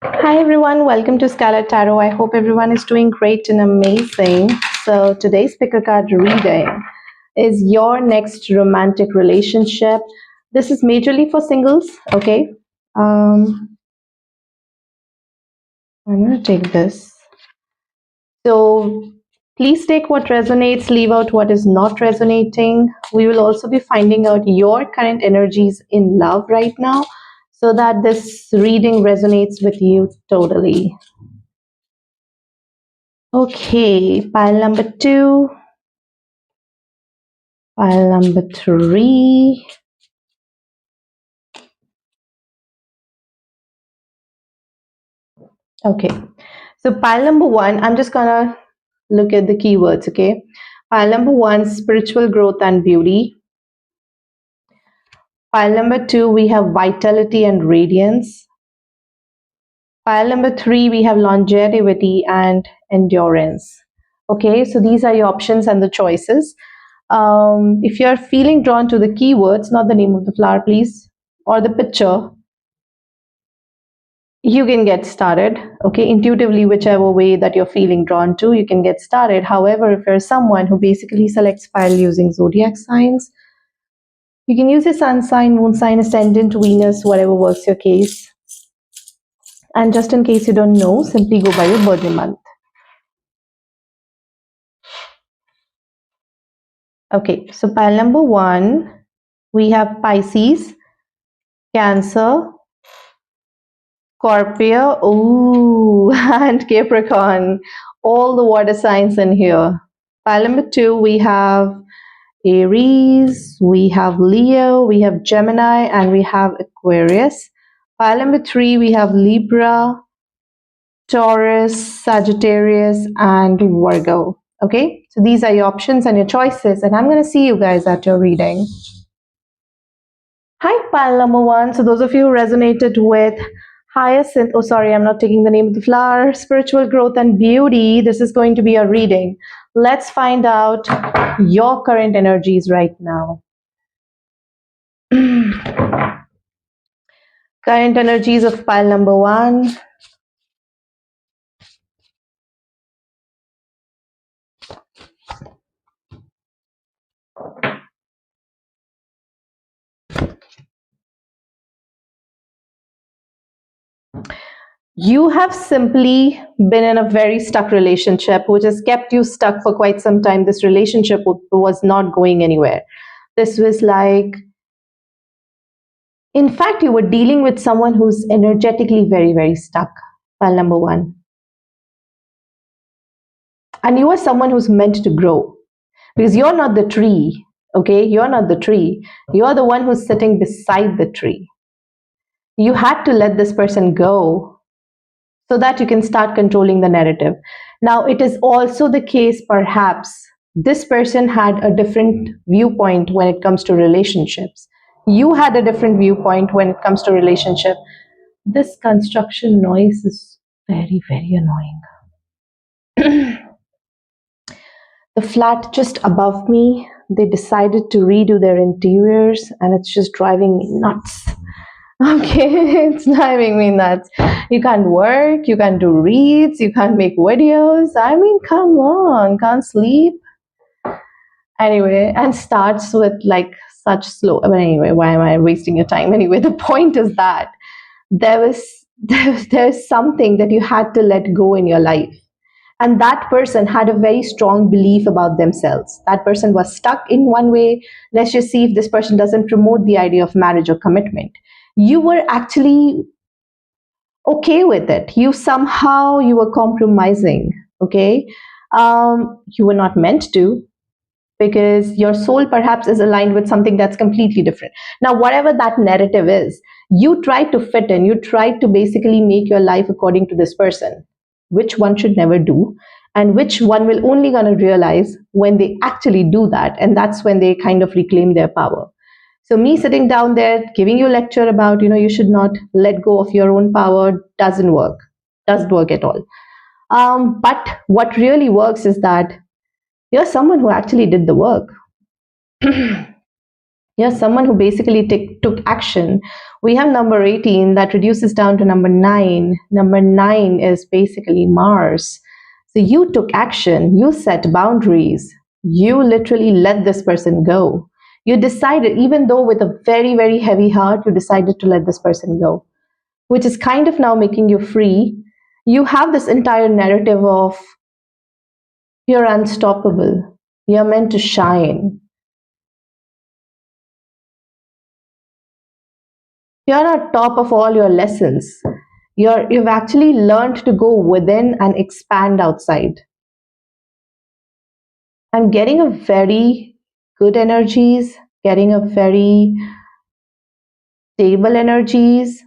Hi everyone, welcome to Scarlet Tarot. I hope everyone is doing great and amazing. So today's picker card reading is your next romantic relationship. This is majorly for singles, okay? I'm gonna take this. So please take what resonates, leave out what is not resonating. We will also be finding out your current energies in love right now so that this reading resonates with you totally. Okay, pile number two, pile number three. Okay, so pile number one, I'm just gonna look at the keywords, okay? Pile number one, spiritual growth and beauty. Pile number two, we have vitality and radiance. Pile number three, we have longevity and endurance. Okay, so these are your options and the choices. If you're feeling drawn to the keywords, not the name of the flower, please, or the picture, you can get started. Okay, intuitively, whichever way that you're feeling drawn to, you can get started. However, if you're someone who basically selects pile using zodiac signs, you can use your sun sign, moon sign, ascendant, Venus, whatever works your case. And just in case you don't know, simply go by your birthday month. Okay, so pile number one, we have Pisces, Cancer, Scorpio, ooh, and Capricorn. All the water signs in here. Pile number two, we have Aries, we have Leo, we have Gemini, and we have Aquarius. Pile number three, we have Libra, Taurus, Sagittarius, and Virgo. Okay, so these are your options and your choices, and I'm going to see you guys at your reading. Hi, pile number one. So, those of you who resonated with Hyacinth, oh, sorry, I'm not taking the name of the flower, spiritual growth and beauty, this is going to be a reading. Let's find out your current energies right now. Current energies of pile number one. You have simply been in a very stuck relationship, which has kept you stuck for quite some time. This relationship was not going anywhere. This was like, in fact, you were dealing with someone who's energetically very, very stuck. Pile number one. And you are someone who's meant to grow because you're not the tree. Okay, you're not the tree. You're the one who's sitting beside the tree. You had to let this person go so that you can start controlling the narrative. Now, it is also the case, perhaps, this person had a different viewpoint when it comes to relationships. You had a different viewpoint when it comes to relationship. This construction noise is very, very annoying. The flat just above me, they decided to redo their interiors and it's just driving me nuts. Okay, it's driving me nuts. You can't work, you can't do reads, you can't make videos. I mean, come on, can't sleep. Anyway, and starts with like such slow. But anyway, why am I wasting your time? Anyway, the point is that there was there's something that you had to let go in your life. And that person had a very strong belief about themselves. That person was stuck in one way. Let's just see if this person doesn't promote the idea of marriage or commitment. You were actually okay with it. You were compromising. Okay, you were not meant to, because your soul perhaps is aligned with something that's completely different. Now, whatever that narrative is, you try to fit in, you try to basically make your life according to this person, which one should never do, and which one will only gonna realize when they actually do that, and that's when they kind of reclaim their power. So me sitting down there giving you a lecture about, you should not let go of your own power doesn't work at all. But what really works is that you're someone who actually did the work. You're someone who basically took action. We have number 18 that reduces down to number 9. Number 9 is basically Mars. So you took action, you set boundaries, you literally let this person go. You decided, even though with a very, very heavy heart, you decided to let this person go, which is kind of now making you free. You have this entire narrative of you're unstoppable, you're meant to shine. You're on top of all your lessons. You've actually learned to go within and expand outside. I'm getting a very good energies, getting a very stable energies.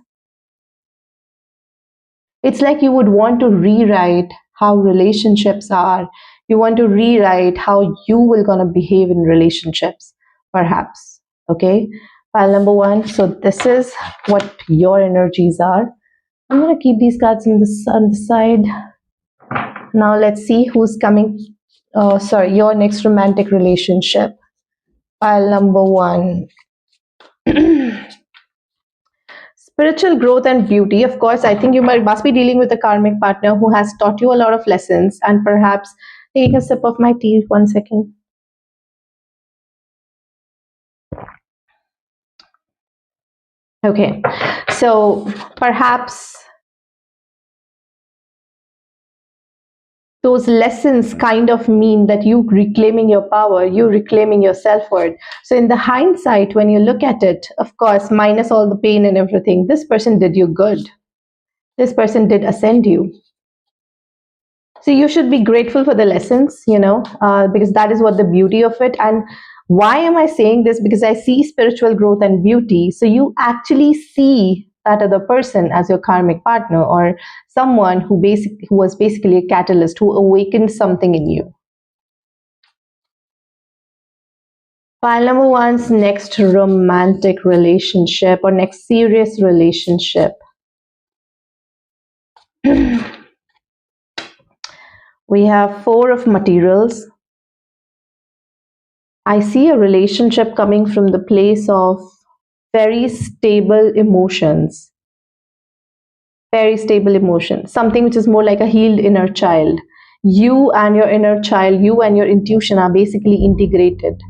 It's like you would want to rewrite how relationships are. You want to rewrite how you will gonna behave in relationships, perhaps. Okay. File number 1. So this is what your energies are. I'm gonna keep these cards on the side. Now let's see who's coming. Sorry, your next romantic relationship. Pile number 1. Spiritual growth and beauty. Of course, I think you must be dealing with a karmic partner who has taught you a lot of lessons, and perhaps taking a sip of my tea. 1 second. Okay, so perhaps those lessons kind of mean that you reclaiming your power, you reclaiming your self-worth. So in the hindsight, when you look at it, of course, minus all the pain and everything, this person did you good. This person did ascend you. So you should be grateful for the lessons, because that is what the beauty of it. And why am I saying this? Because I see spiritual growth and beauty. So you actually see that other person as your karmic partner, or someone who was basically a catalyst who awakened something in you. File number 1's next romantic relationship or next serious relationship. We have 4 of materials. I see a relationship coming from the place of very stable emotions. Very stable emotions. Something which is more like a healed inner child. You and your inner child, you and your intuition are basically integrated.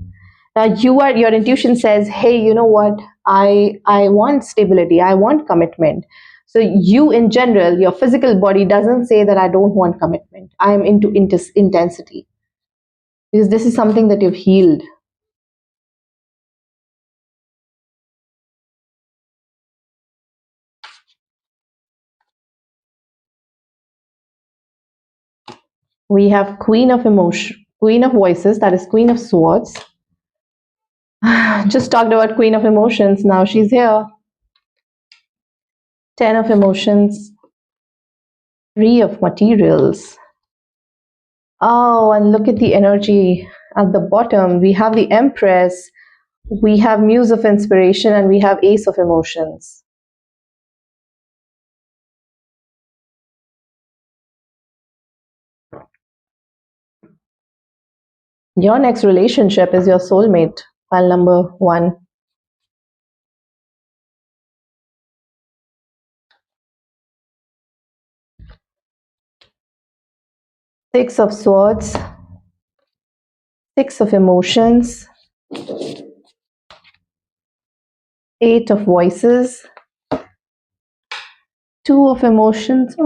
Now your intuition says, hey, you know what? I want stability. I want commitment. So you in general, your physical body doesn't say that I don't want commitment. I am into intensity. Because this is something that you've healed. We have Queen of Emotion, Queen of Voices, that is Queen of Swords. Just talked about Queen of Emotions, now she's here. 10 of Emotions, 3 of Materials. Oh, and look at the energy at the bottom. We have the Empress, we have Muse of Inspiration, and we have Ace of Emotions. Your next relationship is your soulmate, file number 1. Six of Swords, 6 of Emotions, 8 of Voices, 2 of Emotions,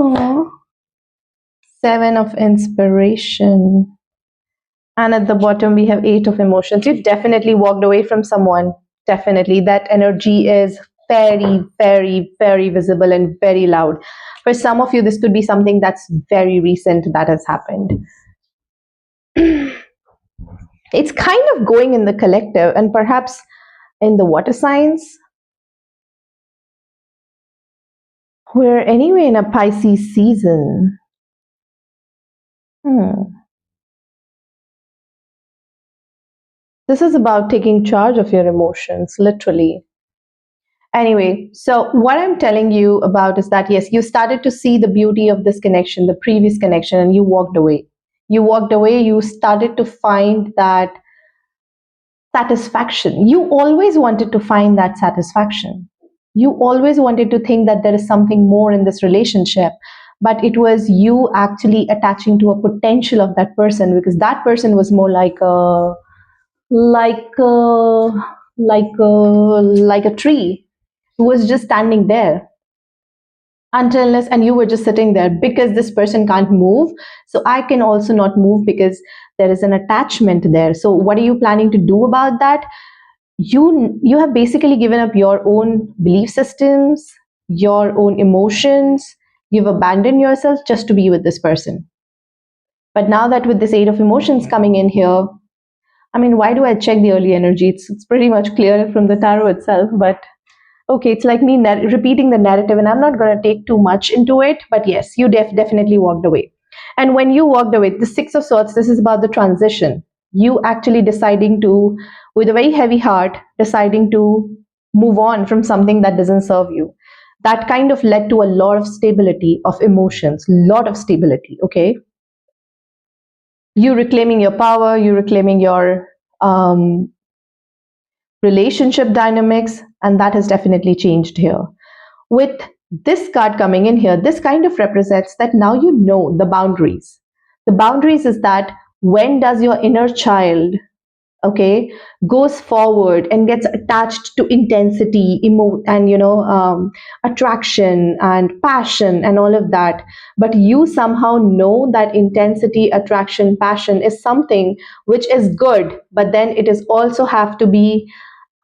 7 of Inspiration. And at the bottom, we have 8 of Emotions. You definitely walked away from someone. Definitely. That energy is very, very, very visible and very loud. For some of you, this could be something that's very recent that has happened. It's kind of going in the collective and perhaps in the water signs. We're anyway in a Pisces season. This is about taking charge of your emotions, literally. Anyway, so what I'm telling you about is that, yes, you started to see the beauty of this connection, the previous connection, and you walked away. You walked away, you started to find that satisfaction. You always wanted to find that satisfaction. You always wanted to think that there is something more in this relationship, but it was you actually attaching to a potential of that person, because that person was more like a like a tree who was just standing there until unless, and you were just sitting there because this person can't move, so I can also not move because there is an attachment there. So what are you planning to do about that? You have basically given up your own belief systems, your own emotions. You've abandoned yourself just to be with this person. But now that with this eight of emotions coming in here, I mean, why do I check the early energy? It's pretty much clear from the tarot itself, but okay, it's like me repeating the narrative, and I'm not going to take too much into it. But yes, you definitely walked away. And when you walked away, the Six of Swords, this is about the transition. You actually deciding to, with a very heavy heart, deciding to move on from something that doesn't serve you. That kind of led to a lot of stability of emotions, lot of stability, okay? You reclaiming your power, you reclaiming your relationship dynamics, and that has definitely changed here. With this card coming in here, this kind of represents that now you know the boundaries. The boundaries is that when does your inner child, okay, goes forward and gets attached to intensity, and attraction and passion and all of that, but you somehow know that intensity, attraction, passion is something which is good, but then it is also have to be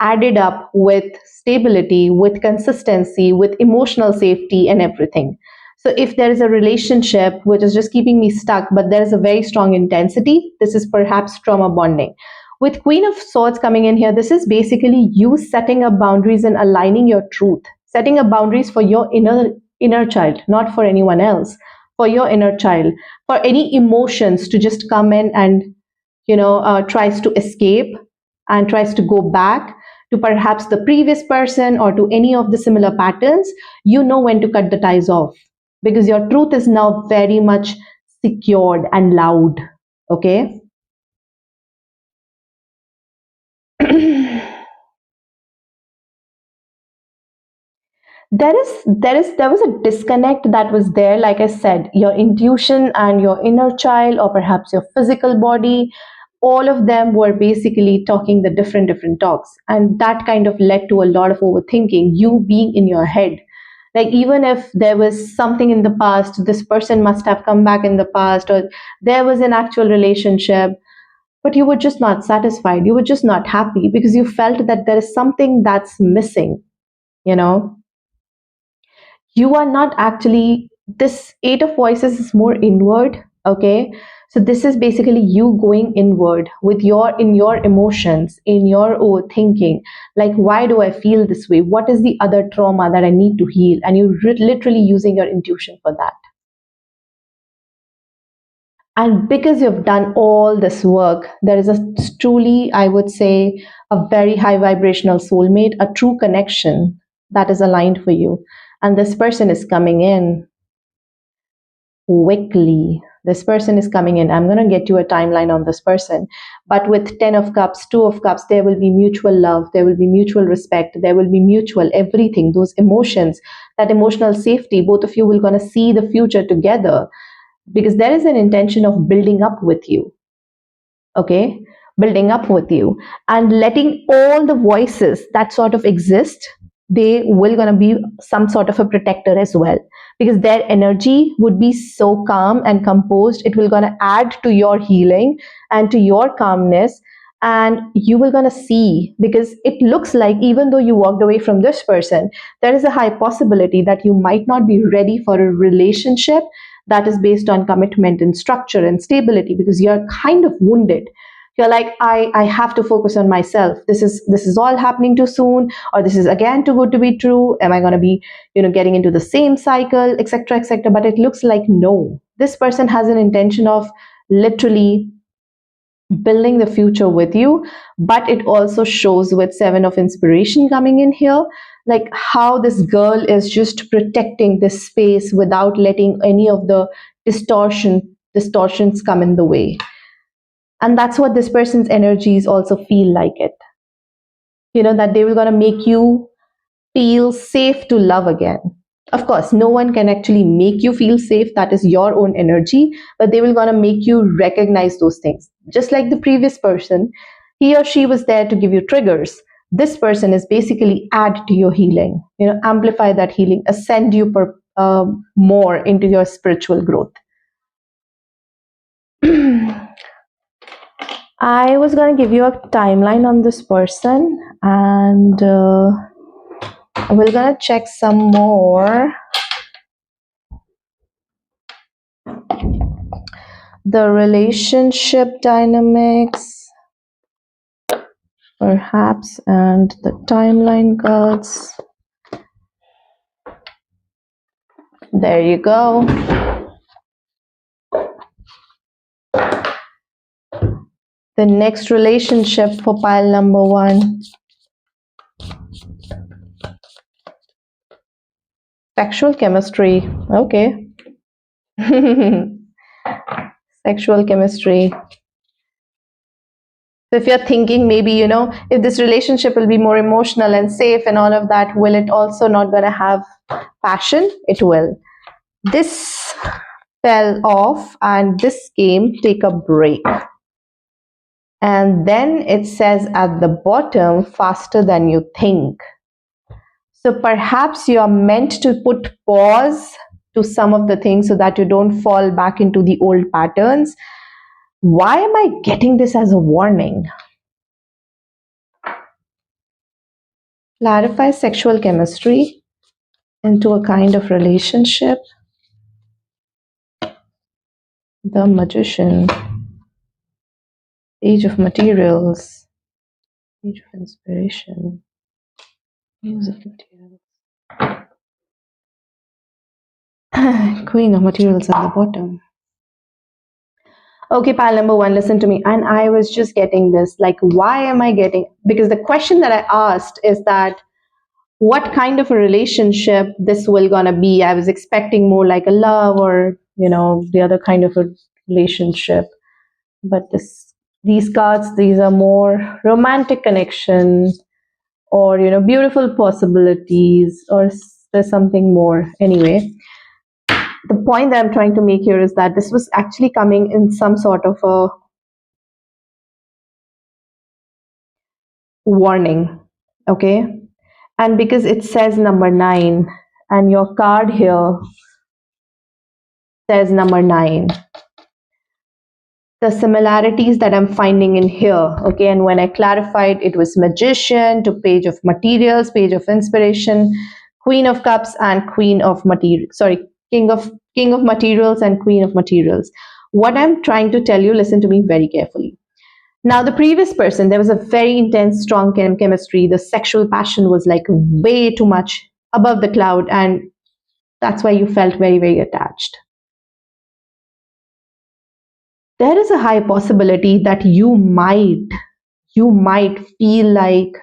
added up with stability, with consistency, with emotional safety, and everything. So, if there is a relationship which is just keeping me stuck, but there is a very strong intensity, this is perhaps trauma bonding. With Queen of Swords coming in here, this is basically you setting up boundaries and aligning your truth, setting up boundaries for your inner child, not for anyone else, for your inner child, for any emotions to just come in and tries to escape and tries to go back to perhaps the previous person or to any of the similar patterns. You know when to cut the ties off, because your truth is now very much secured and loud. Okay. There was a disconnect that was there. Like I said, your intuition and your inner child, or perhaps your physical body, all of them were basically talking the different talks, and that kind of led to a lot of overthinking, you being in your head. Like, even if there was something in the past, this person must have come back in the past, or there was an actual relationship, but you were just not satisfied, you were just not happy, because you felt that there is something that's missing, you know you are not actually, this eight of voices is more inward. Okay, so this is basically you going inward with your emotions, in your own thinking, like, why do I feel this way, what is the other trauma that I need to heal, and you literally using your intuition for that. And because you've done all this work, there is a truly, I would say, a very high vibrational soulmate, a true connection that is aligned for you, and this person is coming in quickly. This person is coming in. I'm going to get you a timeline on this person. But with 10 of Cups, 2 of Cups, there will be mutual love, there will be mutual respect, there will be mutual everything, those emotions, that emotional safety. Both of you will going to see the future together, because there is an intention of building up with you. Okay? Building up with you and letting all the voices that sort of exist, they will going to be some sort of a protector as well, because their energy would be so calm and composed, it will going to add to your healing and to your calmness. And you will going to see, because it looks like even though you walked away from this person, there is a high possibility that you might not be ready for a relationship that is based on commitment and structure and stability, because you're kind of wounded. You're like, I have to focus on myself, this is all happening too soon, or this is again too good to be true, am I going to be getting into the same cycle, etc., etc. But it looks like no, this person has an intention of literally building the future with you. But it also shows with Seven of Inspiration coming in here, like how this girl is just protecting this space without letting any of the distortions come in the way. And that's what this person's energies also feel like it. That they will gonna make you feel safe to love again. Of course, no one can actually make you feel safe. That is your own energy, but they will gonna make you recognize those things. Just like the previous person, he or she was there to give you triggers. This person is basically add to your healing, amplify that healing, ascend you more into your spiritual growth. I was going to give you a timeline on this person, and we're going to check some more. The relationship dynamics, perhaps, and the timeline cards. There you go. The next relationship for pile number 1. Sexual chemistry. Okay. Sexual chemistry. So if you're thinking maybe, if this relationship will be more emotional and safe and all of that, will it also not going to have passion? It will. This fell off and this came, take a break. And then it says at the bottom, faster than you think. So perhaps you are meant to put pause to some of the things so that you don't fall back into the old patterns. Why am I getting this as a warning? Clarify sexual chemistry into a kind of relationship. The Magician. Age of Materials. Age of Inspiration. Use of Materials. Queen of Materials at the bottom. Okay, pile number 1, listen to me. And I was just getting this, like, why am I getting? Because the question that I asked is that what kind of a relationship this will gonna be. I was expecting more like a love or, the other kind of a relationship. But these cards, these are more romantic connection or, beautiful possibilities, or there's something more. Anyway, the point that I'm trying to make here is that this was actually coming in some sort of a warning, okay? And because it says number 9 and your card here says number 9, the similarities that I'm finding in here, okay? And when I clarified, it was Magician to Page of Materials, Page of Inspiration, Queen of Cups, and Queen of Materials. Sorry, King of Materials and Queen of Materials. What I'm trying to tell you, listen to me very carefully. Now, the previous person, there was a very intense, strong chemistry. The sexual passion was like way too much above the cloud, and that's why you felt very, very attached. There is a high possibility that you might feel like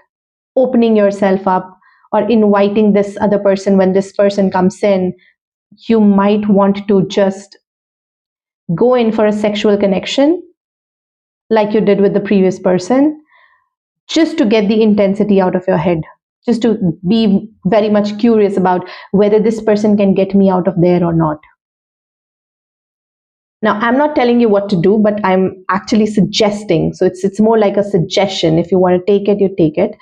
opening yourself up or inviting this other person. When this person comes in, you might want to just go in for a sexual connection like you did with the previous person, just to get the intensity out of your head, just to be very much curious about whether this person can get me out of there or not. Now, I'm not telling you what to do, but I'm actually suggesting. So it's more like a suggestion. If you want to take it, you take it.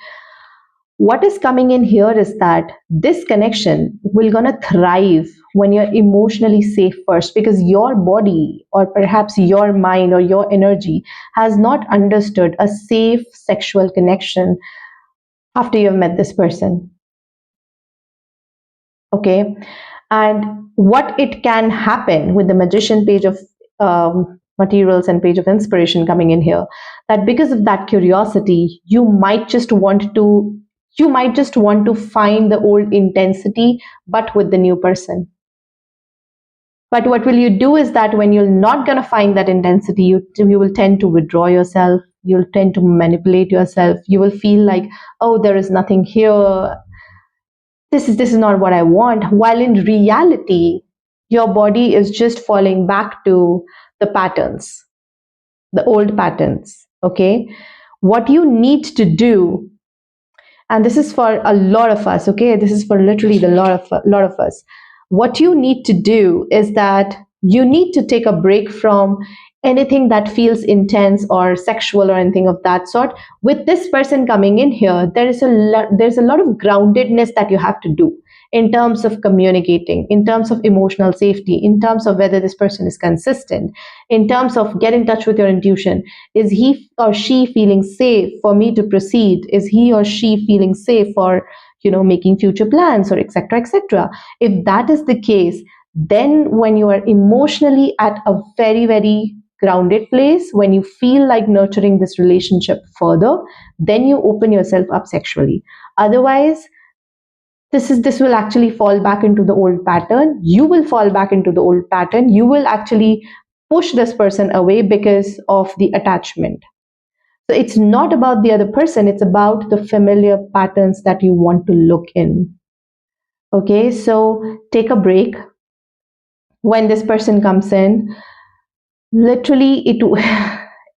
What is coming in here is that this connection will gonna thrive when you're emotionally safe first, because your body or perhaps your mind or your energy has not understood a safe sexual connection after you've met this person. Okay. And what it can happen with the Magician, Page of Materials, and Page of Inspiration coming in here, that because of that curiosity, you might just want to find the old intensity, but with the new person. But what will you do is that when you're not going to find that intensity, you will tend to withdraw yourself. You'll tend to manipulate yourself. You will feel like, oh, there is nothing here. This is not what I want. While in reality, your body is just falling back to the patterns. the old patterns. Okay, what you need to do, and this is for a lot of us, okay, this is for literally the lot of us. What you need to do is that you need to take a break from anything that feels intense or sexual or anything of that sort. With this person coming in here, there's a lot of groundedness that you have to do in terms of communicating, in terms of emotional safety, in terms of whether this person is consistent, in terms of get in touch with your intuition. Is he or she feeling safe for me to proceed? Is he or she feeling safe for, making future plans, or etc., etc.? If that is the case, then when you are emotionally at a very, very grounded place, when you feel like nurturing this relationship further, then you open yourself up sexually. Otherwise, this will actually fall back into the old pattern. You will fall back into the old pattern. You will actually push this person away because of the attachment. So it's not about the other person, it's about the familiar patterns that you want to look in. Okay, so take a break when this person comes in. Literally, it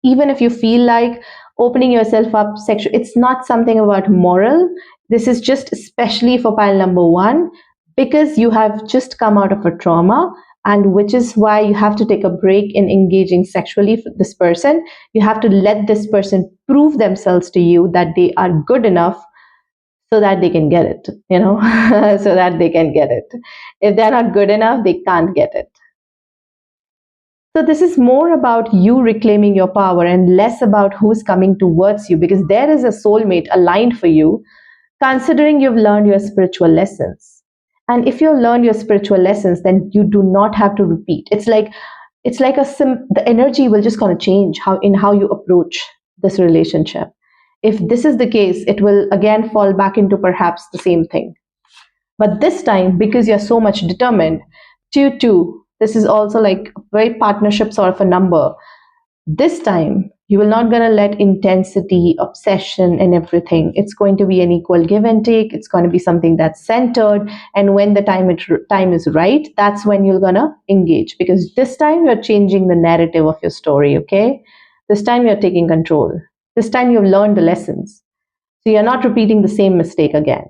even if you feel like opening yourself up sexual, it's not something about moral. This is just especially for pile number one, because you have just come out of a trauma, and which is why you have to take a break in engaging sexually with this person. You have to let this person prove themselves to you that they are good enough, so that they can get it, so that they can get it. If they're not good enough, they can't get it. So this is more about you reclaiming your power and less about who's coming towards you, because there is a soulmate aligned for you, considering you've learned your spiritual lessons. And if you've learned your spiritual lessons, then you do not have to repeat. It's like the energy will just kind of change how you approach this relationship. If this is the case, it will again fall back into perhaps the same thing. But this time, because you're so much determined, 2 2, this is also like a very partnership sort of a number. This time, you will not gonna let intensity, obsession, and everything. It's going to be an equal give and take. It's going to be something that's centered. And when the time is right, that's when you're gonna engage. Because this time you're changing the narrative of your story. Okay, this time you're taking control. This time you've learned the lessons, so you're not repeating the same mistake again.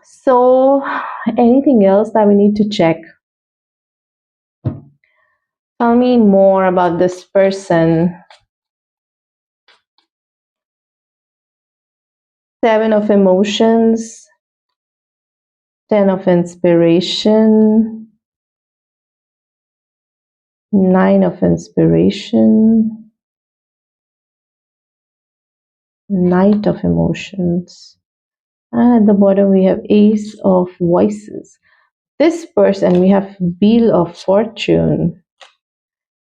So, anything else that we need to check? Tell me more about this person. Seven of emotions, ten of inspiration, nine of inspiration, knight of emotions. And at the bottom, we have ace of voices. This person, we have wheel of fortune,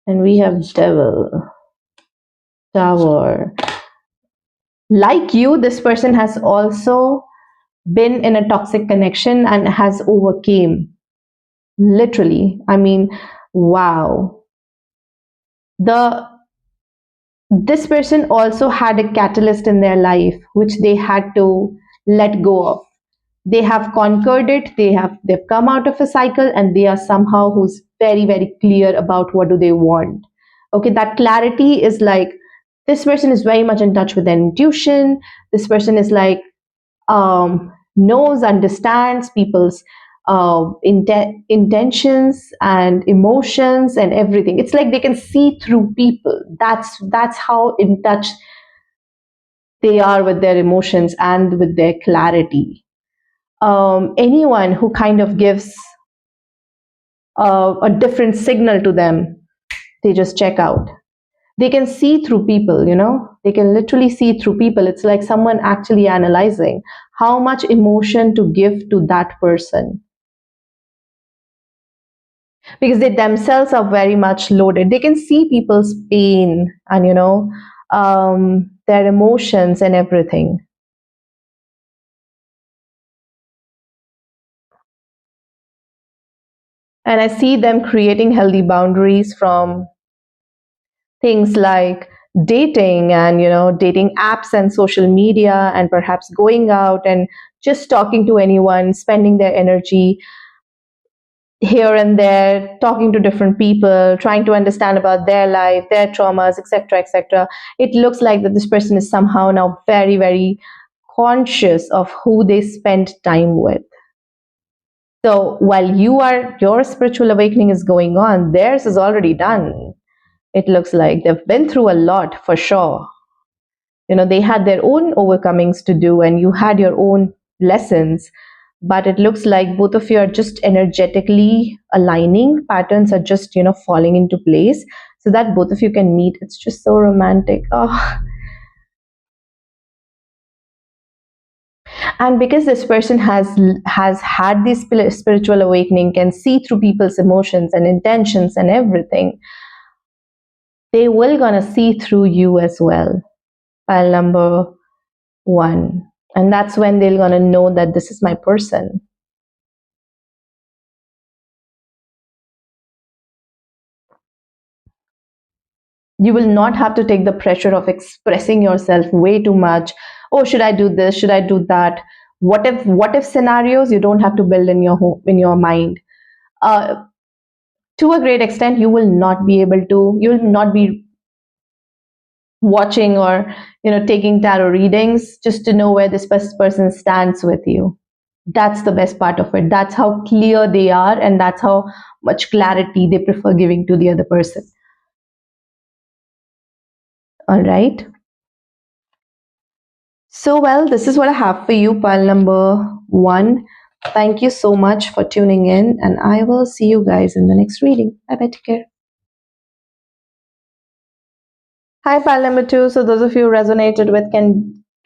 and we have devil, tower. Like you, this person has also been in a toxic connection and has overcame. Literally, I mean, wow. This person also had a catalyst in their life which they had to let go of. They have conquered it. They've come out of a cycle, and they are somehow who's very, very clear about what do they want. Okay, that clarity is like, this person is very much in touch with their intuition. This person is like, knows, understands people's intentions and emotions and everything. It's like they can see through people. That's how in touch they are with their emotions and with their clarity. Anyone who kind of gives a different signal to them, they just check out. They can see through people, they can literally see through people. It's like someone actually analyzing how much emotion to give to that person, because they themselves are very much loaded. They can see people's pain and their emotions and everything. And I see them creating healthy boundaries from things like dating and dating apps and social media, and perhaps going out and just talking to anyone, spending their energy here and there, talking to different people, trying to understand about their life, their traumas, etc., etc. It looks like that this person is somehow now very, very conscious of who they spend time with. So while your spiritual awakening is going on, theirs is already done. It looks like they've been through a lot for sure. They had their own overcomings to do, and you had your own lessons. But it looks like both of you are just energetically aligning. Patterns are just, falling into place so that both of you can meet. It's just so romantic. Oh. And because this person has had this spiritual awakening, can see through people's emotions and intentions and everything, they will gonna see through you as well. File number 1. And that's when they're gonna know that this is my person. You will not have to take the pressure of expressing yourself way too much. Oh, should I do this? Should I do that? What if scenarios you don't have to build in your home, in your mind. uh, to a great extent, you will not be watching or taking tarot readings just to know where this person stands with you. That's the best part of it. That's how clear they are, and that's how much clarity they prefer giving to the other person. All right. So, well, this is what I have for you, pile number 1. Thank you so much for tuning in, and I will see you guys in the next reading. Bye bye. Take care. Hi, pile number 2. So, those of you who resonated with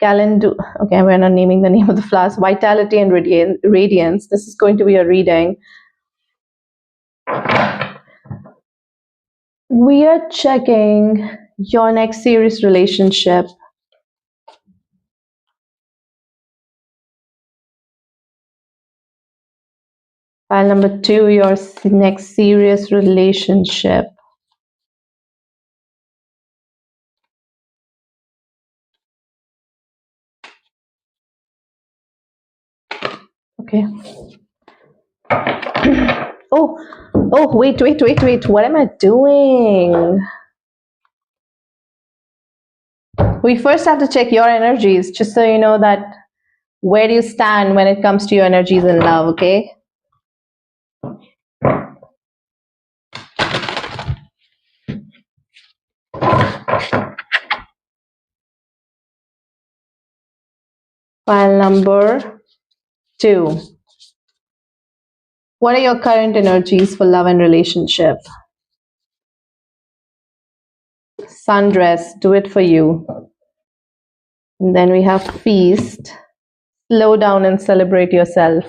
Calendula, okay, we're not naming the name of the flowers, Vitality and Radiance. This is going to be a reading. We are checking your next serious relationship. Pile number 2, your next serious relationship. Okay. Wait. What am I doing? We first have to check your energies, just so you know that where do you stand when it comes to your energies in love, okay? File number 2. What are your current energies for love and relationship? Sundress, do it for you. And then we have feast. Slow down and celebrate yourself.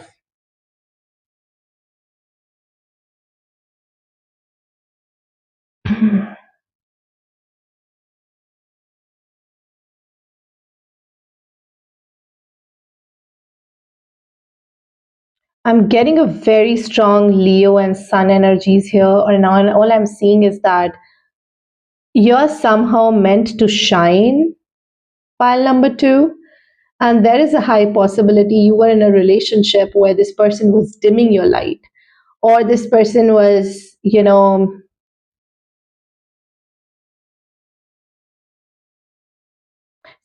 I'm getting a very strong Leo and Sun energies here, and all I'm seeing is that you're somehow meant to shine, pile number 2. And there is a high possibility you were in a relationship where this person was dimming your light, or this person was,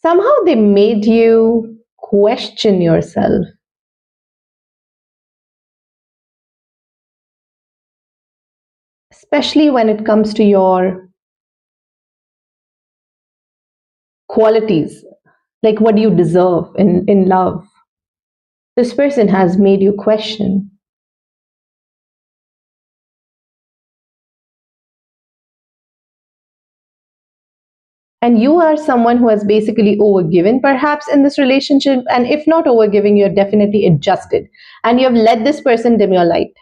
somehow they made you question yourself, especially when it comes to your qualities, like what do you deserve in love. This person has made you question. And you are someone who has basically overgiven perhaps in this relationship, and if not overgiving, you're definitely adjusted, and you have let this person dim your light.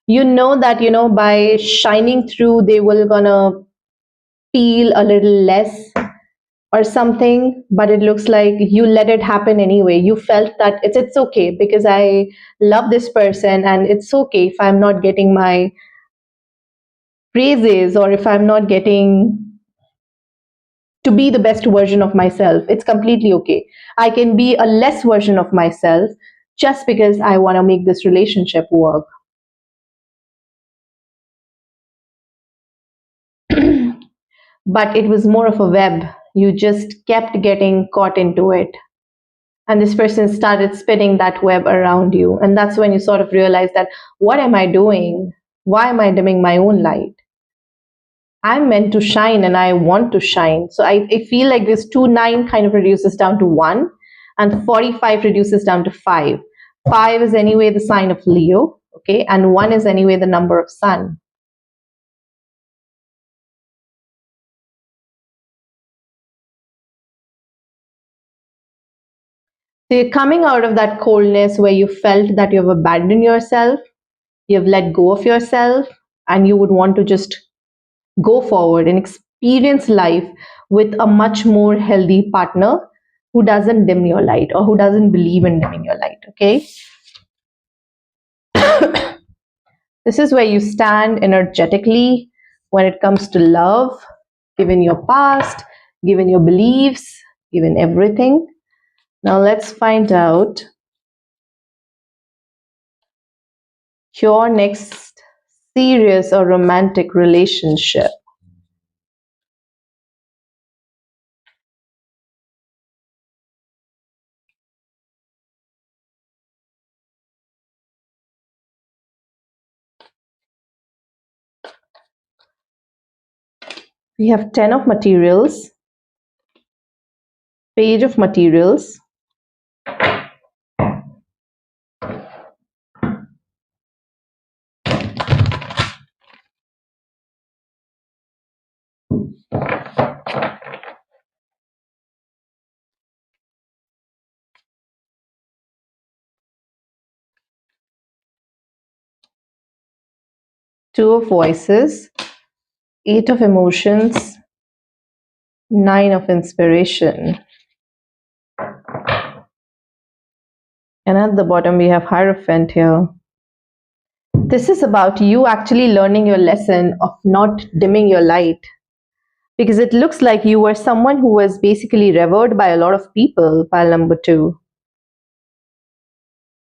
You know that by shining through they will gonna feel a little less or something, but it looks like you let it happen anyway. You felt that it's okay because I love this person, and it's okay if I'm not getting my praises, or if I'm not getting to be the best version of myself. It's completely okay. I can be a less version of myself just because I want to make this relationship work. but it was more of a web. You just kept getting caught into it. And this person started spinning that web around you. And that's when you sort of realize that, what am I doing? Why am I dimming my own light? I'm meant to shine and I want to shine. So I feel like this 2-9 kind of reduces down to 1, and 45 reduces down to 5. 5 is anyway the sign of Leo, okay? And 1 is anyway the number of Sun. So you're coming out of that coldness where you felt that you've abandoned yourself, you've let go of yourself, and you would want to just go forward and experience life with a much more healthy partner who doesn't dim your light or who doesn't believe in dimming your light, okay? This is where you stand energetically when it comes to love, given your past, given your beliefs, given everything. Now let's find out your next serious or romantic relationship. We have 10 of materials, page of materials, two of voices, 8 of emotions, 9 of inspiration. And at the bottom, we have Hierophant here. This is about you actually learning your lesson of not dimming your light. Because it looks like you were someone who was basically revered by a lot of people, pile number 2.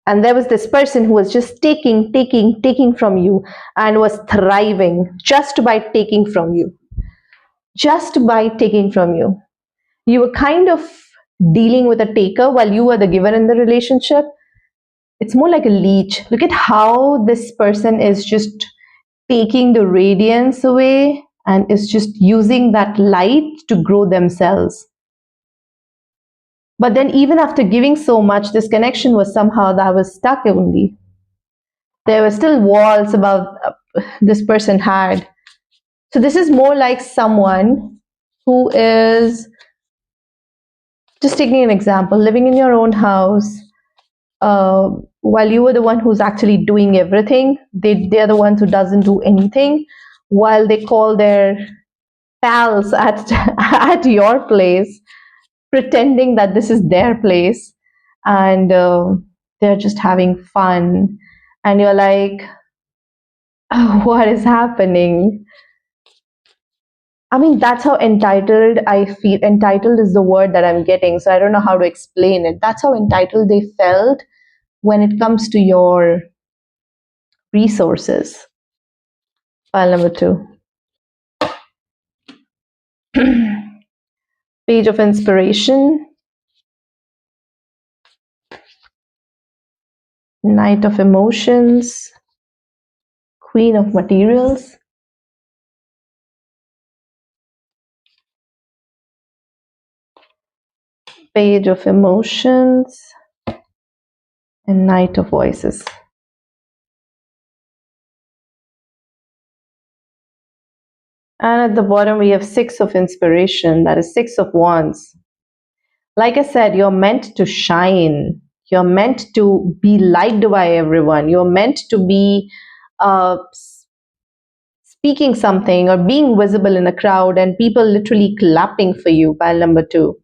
And there was this person who was just taking from you and was thriving just by taking from you. Just by taking from you. You were kind of dealing with a taker while you were the giver in the relationship. It's more like a leech. Look at how this person is just taking the radiance away and is just using that light to grow themselves. But then even after giving so much, this connection was somehow that was stuck only. There were still walls about this person had. So this is more like someone who is, just taking an example, living in your own house, while you were the one who's actually doing everything. They're the ones who doesn't do anything, while they call their pals at at your place, pretending that this is their place, and they're just having fun, and you're like, oh, what is happening? I mean, that's how entitled I feel. Entitled is the word that I'm getting, so I don't know how to explain it. That's how entitled they felt when it comes to your resources. File number 2. Page of inspiration, Knight of emotions, Queen of materials, Page of emotions, and Knight of voices. And at the bottom we have 6 of inspiration, that is 6 of wands. Like I said, you're meant to shine. You're meant to be liked by everyone. You're meant to be speaking something or being visible in a crowd and people literally clapping for you. Pile number 2.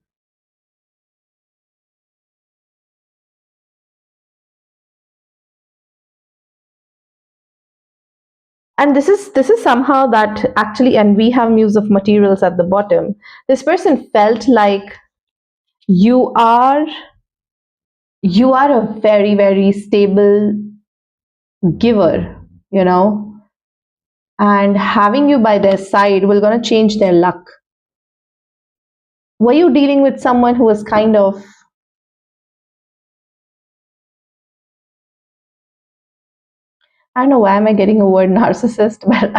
And this is somehow that actually, and we have Muse of materials at the bottom. This person felt like you are a very, very stable giver, and having you by their side will gonna change their luck. Were you dealing with someone who was kind of, I don't know why am I getting a word narcissist, but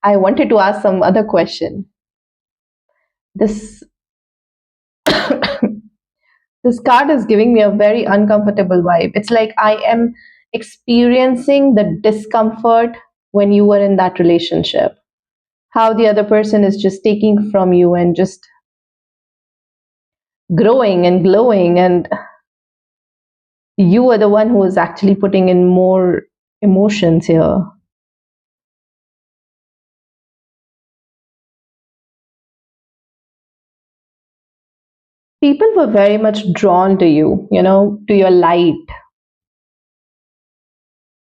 I wanted to ask some other question. This this card is giving me a very uncomfortable vibe. It's like I am experiencing the discomfort when you were in that relationship. How the other person is just taking from you and just growing and glowing, and you are the one who is actually putting in more emotions here. People were very much drawn to you, to your light.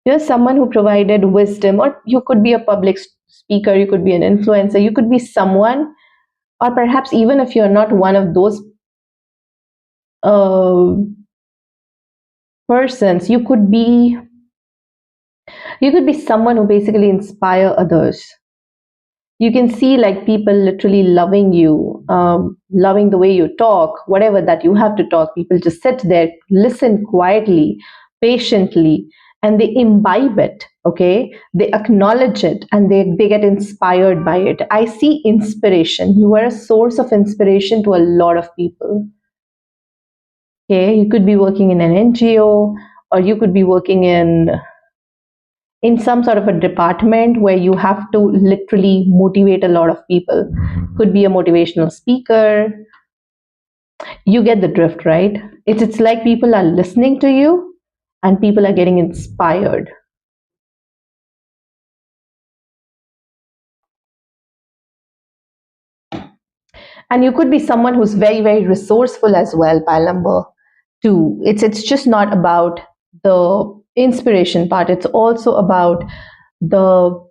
You're someone who provided wisdom, or you could be a public speaker, you could be an influencer, you could be someone, or perhaps even if you're not one of those uh, persons, you could be someone who basically inspire others. You can see like people literally loving you, loving the way you talk, whatever that you have to talk. People just sit there, listen quietly, patiently, and they imbibe it. Okay, they acknowledge it, and they get inspired by it. I see inspiration. You are a source of inspiration to a lot of people. Okay, you could be working in an NGO, or you could be working in some sort of a department where you have to literally motivate a lot of people. Could be a motivational speaker. You get the drift, right? It's like people are listening to you and people are getting inspired. And you could be someone who's very, very resourceful as well, pile number two. It's just not about the inspiration part, it's also about the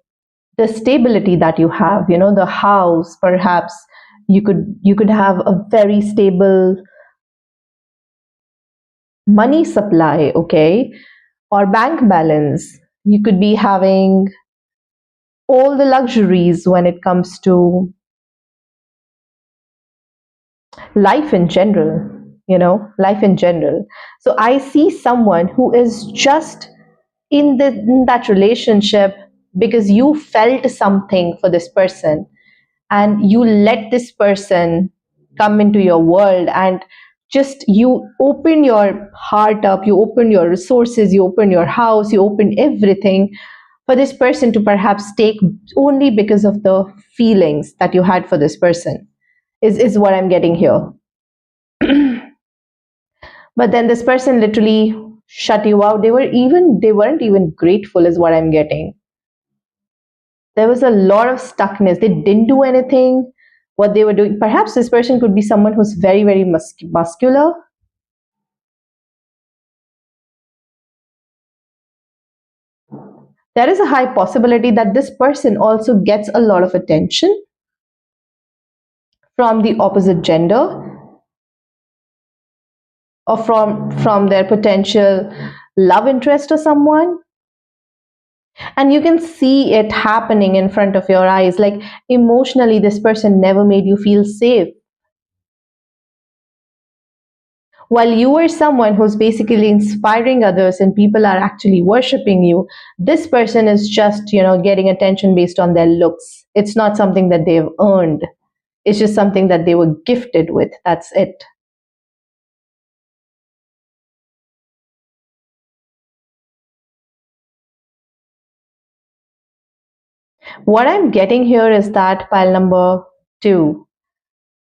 the stability that you have, the house. Perhaps you could have a very stable money supply, okay, or bank balance. You could be having all the luxuries when it comes to life in general, life in general. So I see someone who is just in that relationship because you felt something for this person, and you let this person come into your world, and just you open your heart up, you open your resources, you open your house, you open everything for this person to perhaps take, only because of the feelings that you had for this person, is what I'm getting here. But then this person literally shut you out. They weren't even grateful, is what I'm getting. There was a lot of stuckness. They didn't do anything. What they were doing, perhaps this person could be someone who's very, very muscular. There is a high possibility that this person also gets a lot of attention from the opposite gender, or from their potential love interest or someone. And you can see it happening in front of your eyes. Like, emotionally, this person never made you feel safe. While you are someone who's basically inspiring others and people are actually worshiping you, this person is just, getting attention based on their looks. It's not something that they've earned. It's just something that they were gifted with. That's it. What I'm getting here is that, pile number two,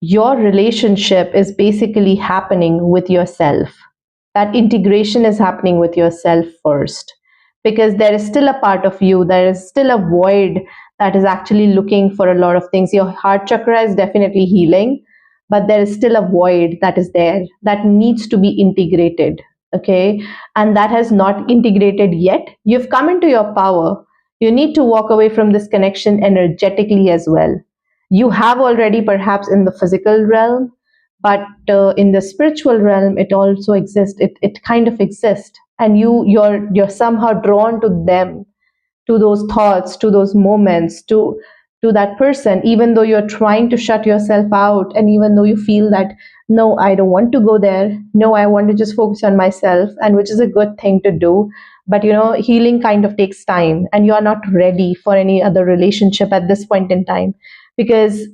your relationship is basically happening with yourself. That integration is happening with yourself first, because there is still a part of you, there is still a void that is actually looking for a lot of things. Your heart chakra is definitely healing, but there is still a void that is there that needs to be integrated. Okay, and that has not integrated yet. You've come into your power. You need to walk away from this connection energetically as well. You have already, perhaps in the physical realm, but in the spiritual realm it also exists. It kind of exists, and you're somehow drawn to them, to those thoughts, to those moments, to to that person, even though you're trying to shut yourself out, and even though you feel that, no, I don't want to go there, no, I want to just focus on myself, and which is a good thing to do. But healing kind of takes time, and you are not ready for any other relationship at this point in time, because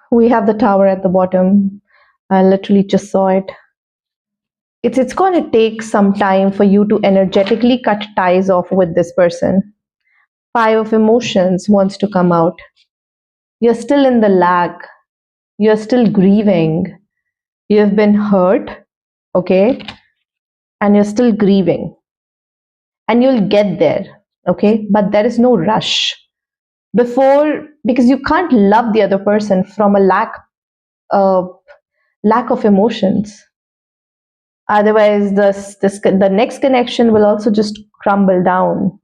we have the tower at the bottom. I literally just saw it. It's going to take some time for you to energetically cut ties off with this person. Five of emotions wants to come out. You're still in the lag. You're still grieving. You've been hurt, okay? And you're still grieving. And you'll get there, okay? But there is no rush. Because you can't love the other person from a uh, lack of emotions. Otherwise, the next connection will also just crumble down.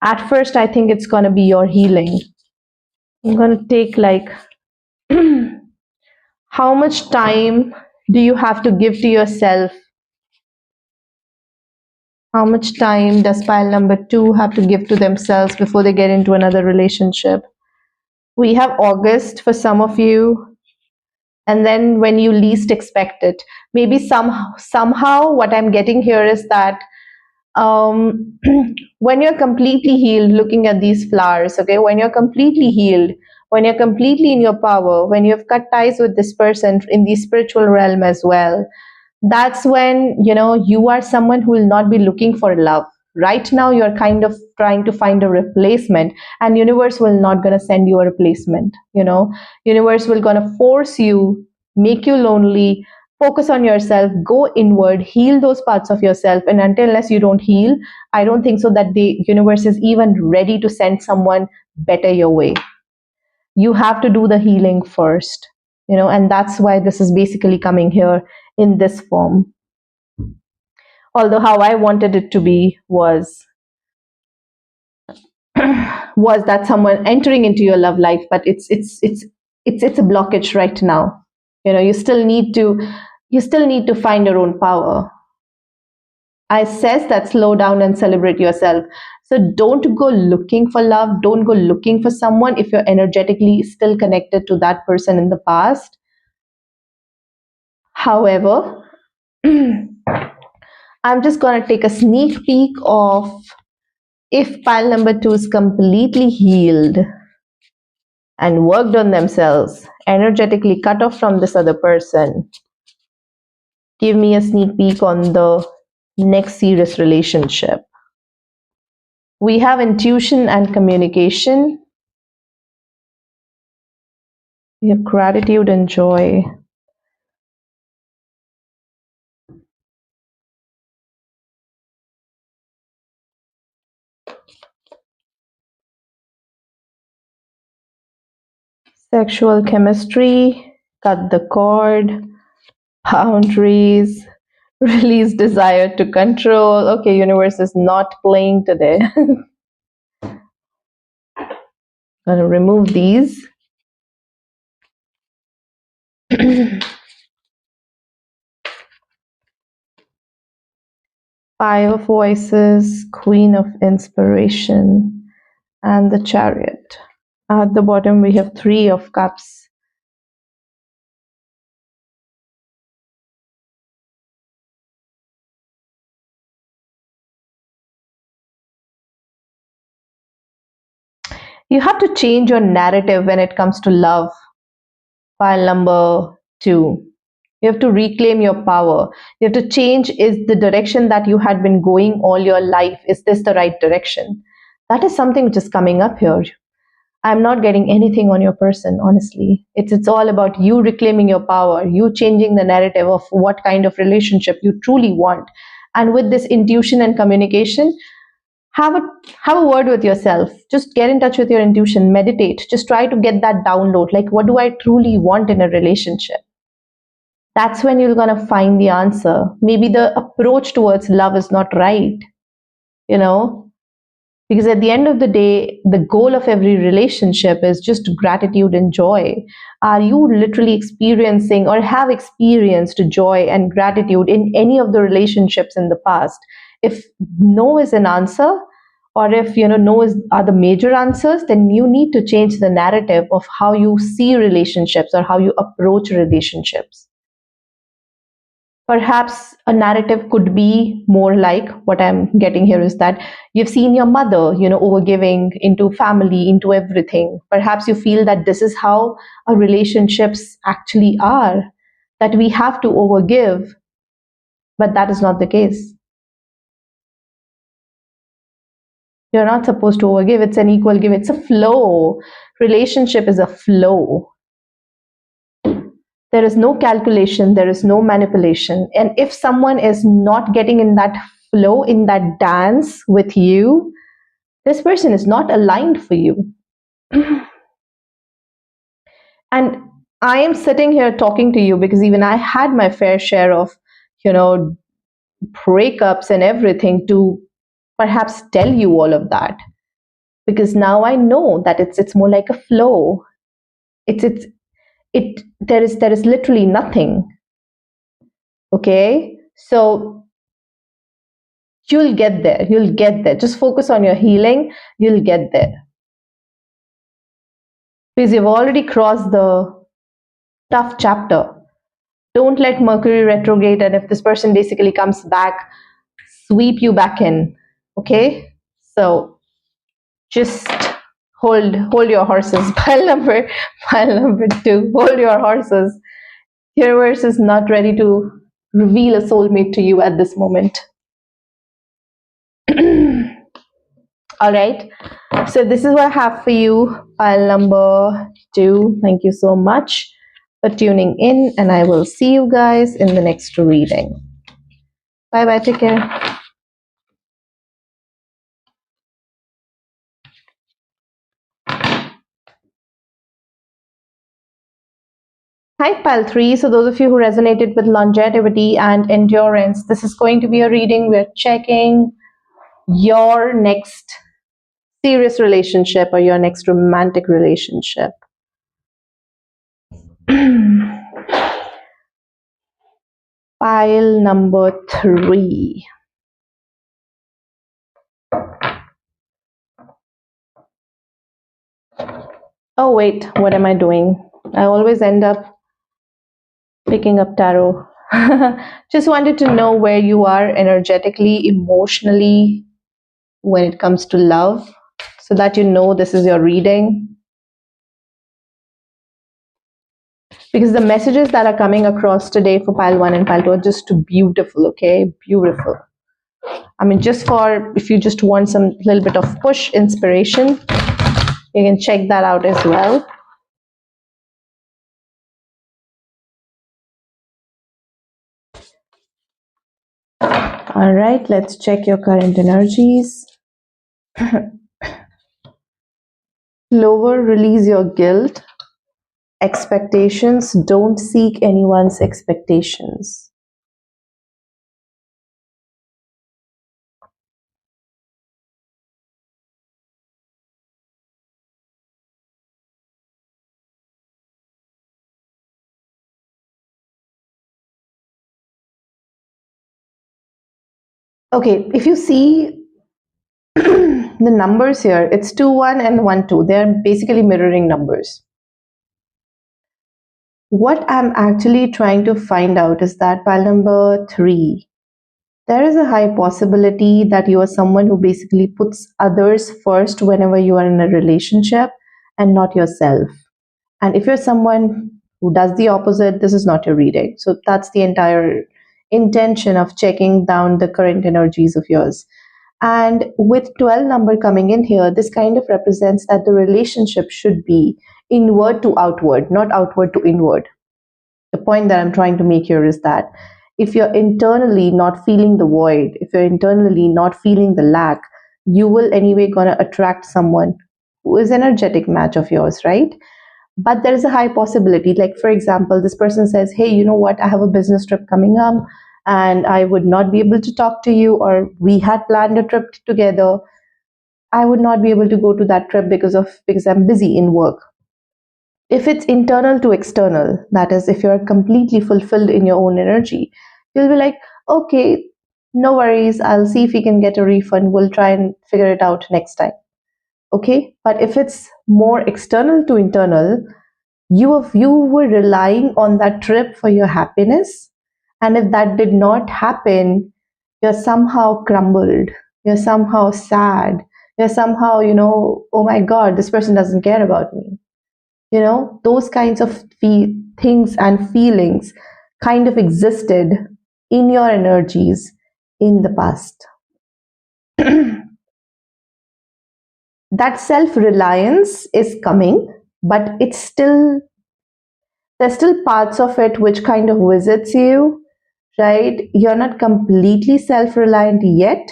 At first, I think it's going to be your healing. I'm going to take like, how much time do you have to give to yourself? How much time does pile number 2 have to give to themselves before they get into another relationship? We have August for some of you, and then when you least expect it. Maybe somehow what I'm getting here is that um, when you're completely healed, looking at these flowers, okay, when you're completely healed, when you're completely in your power, when you've cut ties with this person in the spiritual realm as well, that's when you are someone who will not be looking for love. Right now you're kind of trying to find a replacement, and universe will not going to send you a replacement. Universe will going to force you, make you lonely. Focus on yourself, go inward, heal those parts of yourself, and unless you don't heal, I don't think so that the universe is even ready to send someone better your way. You have to do the healing first, and that's why this is basically coming here in this form. Although how I wanted it to be was was that someone entering into your love life, but it's a blockage right now. You still need to find your own power. I says that slow down and celebrate yourself. So don't go looking for love, don't go looking for someone if you're energetically still connected to that person in the past. However, I'm just going to take a sneak peek of, if pile number 2 is completely healed and worked on themselves, energetically cut off from this other person, give me a sneak peek on the next serious relationship. We have intuition and communication. We have gratitude and joy. Sexual chemistry, cut the cord, boundaries, release desire to control. Okay, universe is not playing today. Gonna remove these. Five of Voices, Queen of Inspiration, and the Chariot. At the bottom, we have Three of Cups. You have to change your narrative when it comes to love. Pile number 2. You have to reclaim your power. You have to change, is the direction that you had been going all your life, is this the right direction? That is something which is coming up here. I'm not getting anything on your person, honestly. It's all about you reclaiming your power, you changing the narrative of what kind of relationship you truly want. And with this intuition and communication, have a word with yourself. Just get in touch with your intuition, meditate, just try to get that download, like, what do I truly want in a relationship? That's when you're going to find the answer. Maybe the approach towards love is not right, you know, because at the end of the day, the goal of every relationship is just gratitude and joy. Are you literally experiencing or have experienced joy and gratitude in any of the relationships in the past? If no is an answer, or if no is are the major answers, then you need to change the narrative of how you see relationships or how you approach relationships. Perhaps a narrative could be more like what I'm getting here is that you've seen your mother, overgiving into family, into everything. Perhaps you feel that this is how our relationships actually are, that we have to overgive, but that is not the case. You're not supposed to overgive. It's an equal give. It's a flow. Relationship is a flow. There is no calculation, there is no manipulation. And if someone is not getting in that flow, in that dance with you, this person is not aligned for you. And I am sitting here talking to you because even I had my fair share of, you know, breakups and everything to perhaps tell you all of that. Because now I know that it's more like a flow. It's there is literally nothing. Okay? So you'll get there. You'll get there. Just focus on your healing. You'll get there. Because you've already crossed the tough chapter. Don't let Mercury retrograde, and if this person basically comes back, sweep you back in. Okay? So just hold your horses. Pile number 2. Hold your horses. Universe is not ready to reveal a soulmate to you at this moment. All right. So this is what I have for you. Pile number 2. Thank you so much for tuning in, and I will see you guys in the next reading. Bye bye. Take care. Hi, Pile 3. So those of you who resonated with longevity and endurance, this is going to be a reading. We're checking your next serious relationship or your next romantic relationship. Pile number 3. Oh wait, what am I doing? I always end up picking up tarot. Just wanted to know where you are energetically, emotionally, when it comes to love, so that you know this is your reading. Because the messages that are coming across today for pile 1 and pile 2 are just beautiful, okay? Beautiful. I mean, just for if you just want some little bit of push inspiration, you can check that out as well. All right, let's check your current energies. Lower, release your guilt. Expectations, don't seek anyone's expectations. Okay, if you see the numbers here, it's 2 1 and 1 2. They're basically mirroring numbers. What I'm actually trying to find out is that pile number 3, there is a high possibility that you are someone who basically puts others first whenever you are in a relationship and not yourself. And if you're someone who does the opposite, this is not your reading. So that's the entire intention of checking down the current energies of yours. And with 12 number coming in here, this kind of represents that the relationship should be inward to outward, not outward to inward. The point that I'm trying to make here is that if you're internally not feeling the void, if you're internally not feeling the lack, you will anyway gonna attract someone who is an energetic match of yours, right? But there is a high possibility, like for example, this person says, hey, you know what, I have a business trip coming up and I would not be able to talk to you, or we had planned a trip together, I would not be able to go to that trip because I'm busy in work. If it's internal to external, that is, if you're completely fulfilled in your own energy, you'll be like, okay, No worries, I'll see if we can get a refund. We'll try and figure it out next time. Okay? But if it's more external to internal, you were relying on that trip for your happiness, and if that did not happen, you're somehow crumbled, you're somehow sad, you're somehow, oh my god, this person doesn't care about me. Those kinds of things and feelings kind of existed in your energies in the past. That self reliance is coming, but there's still parts of it which kind of visits you, right? You're not completely self reliant yet,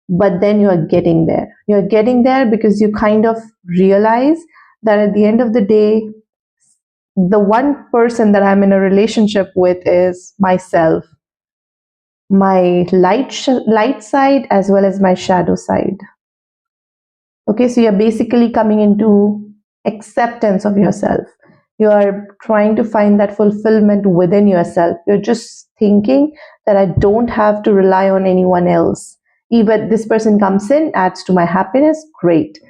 but then you're getting there. You're getting there because you kind of realize that at the end of the day, the one person that I'm in a relationship with is myself, my light side as well as my shadow side. Okay, so you're basically coming into acceptance of yourself. You are trying to find that fulfillment within yourself. You're just thinking that I don't have to rely on anyone else. Even this person comes in, adds to my happiness, great.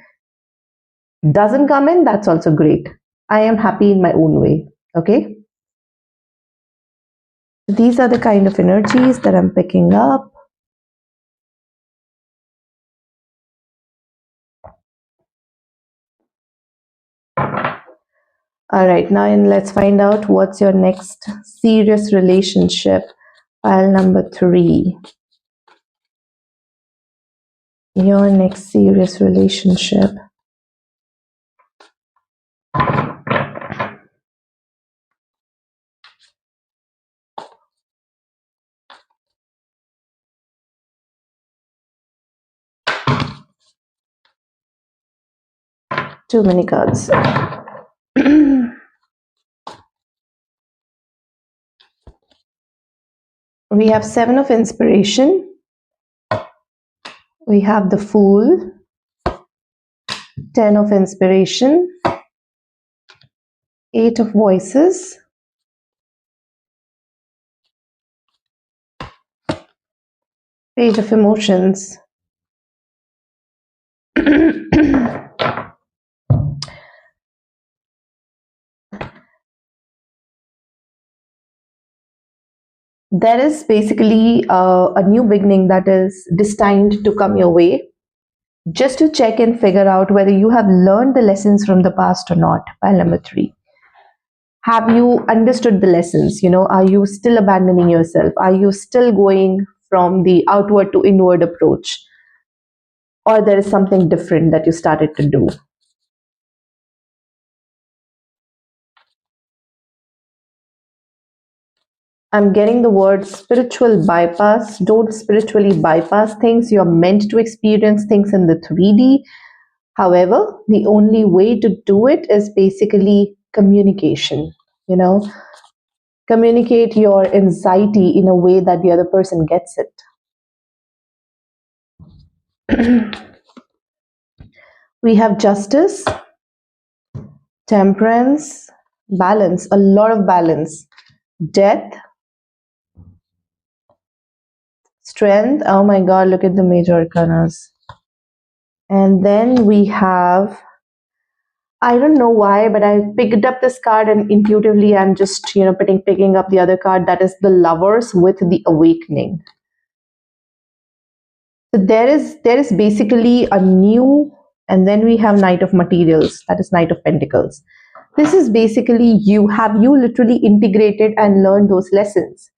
Doesn't come in, that's also great. I am happy in my own way. Okay? These are the kind of energies that I'm picking up. All right, now let's find out what's your next serious relationship. Pile number 3. Your next serious relationship. Too many cards. We have 7 of inspiration. We have the Fool. 10 of inspiration. 8 of voices. Page of emotions. There is basically a new beginning that is destined to come your way. Just to check and figure out whether you have learned the lessons from the past or not. Pile number 3. Have you understood the lessons? Are you still abandoning yourself? Are you still going from the outward to inward approach? Or there is something different that you started to do? I'm getting the word spiritual bypass. Don't spiritually bypass things. You're meant to experience things in the 3D. However, the only way to do it is basically communication. Communicate your anxiety in a way that the other person gets it. We have justice, temperance, balance, a lot of balance, death, strength. Oh my god, look at the major arcanas. And then we have, I don't know why, but I picked up this card and intuitively I'm just, picking up the other card, that is the Lovers with the Awakening. So there is basically a new, and then we have Knight of Materials, that is Knight of Pentacles. This is basically have you literally integrated and learned those lessons?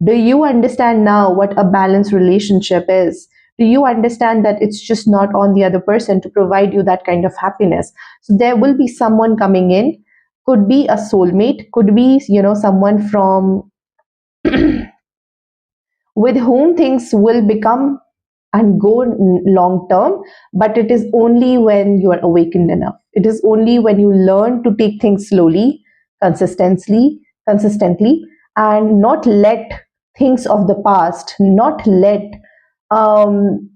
Do you understand now what a balanced relationship is? Do you understand that it's just not on the other person to provide you that kind of happiness? So there will be someone coming in, could be a soulmate, could be, someone from with whom things will become and go long term, but it is only when you are awakened enough. It is only when you learn to take things slowly, consistently, and not let things of the past, not let um,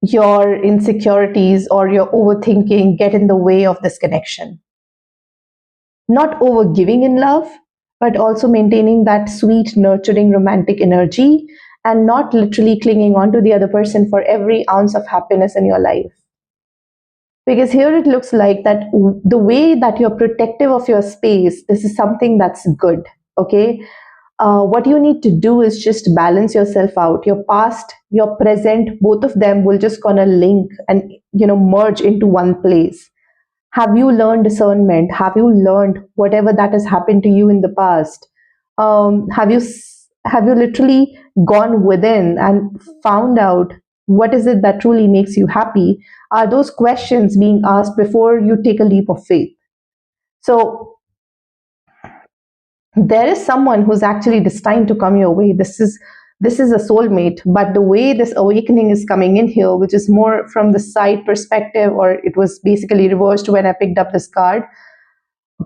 your insecurities or your overthinking get in the way of this connection. Not over giving in love, but also maintaining that sweet, nurturing, romantic energy and not literally clinging on to the other person for every ounce of happiness in your life. Because here it looks like that the way that you're protective of your space, this is something that's good. Okay. What you need to do is just balance yourself out. Your past, your present, both of them will just gonna link and merge into one place. Have you learned discernment? Have you learned whatever that has happened to you in the past? Have you literally gone within and found out what is it that truly makes you happy? Are those questions being asked before you take a leap of faith? So there is someone who's actually destined to come your way. This is a soulmate, but the way this awakening is coming in here, which is more from the side perspective, or it was basically reversed when I picked up this card,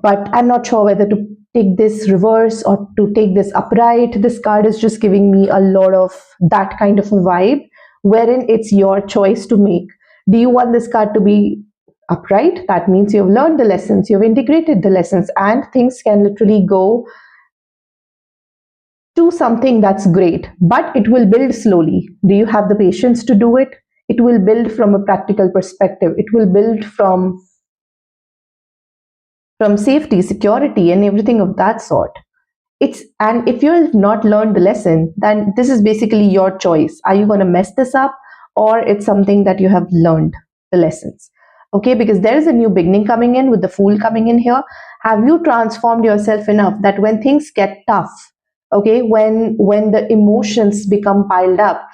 but I'm not sure whether to take this reverse or to take this upright. This card is just giving me a lot of that kind of a vibe, wherein it's your choice to make. Do you want this card to be upright? That means you've learned the lessons, you've integrated the lessons, and things can literally go to something that's great, but it will build slowly. Do you have the patience to do it? It will build from a practical perspective. It will build from safety, security, and everything of that sort. And if you have not learned the lesson, then this is basically your choice. Are you going to mess this up, or it's something that you have learned the lessons? Okay, because there is a new beginning coming in with the Fool coming in here. Have you transformed yourself enough that when things get tough, okay, when the emotions become piled up,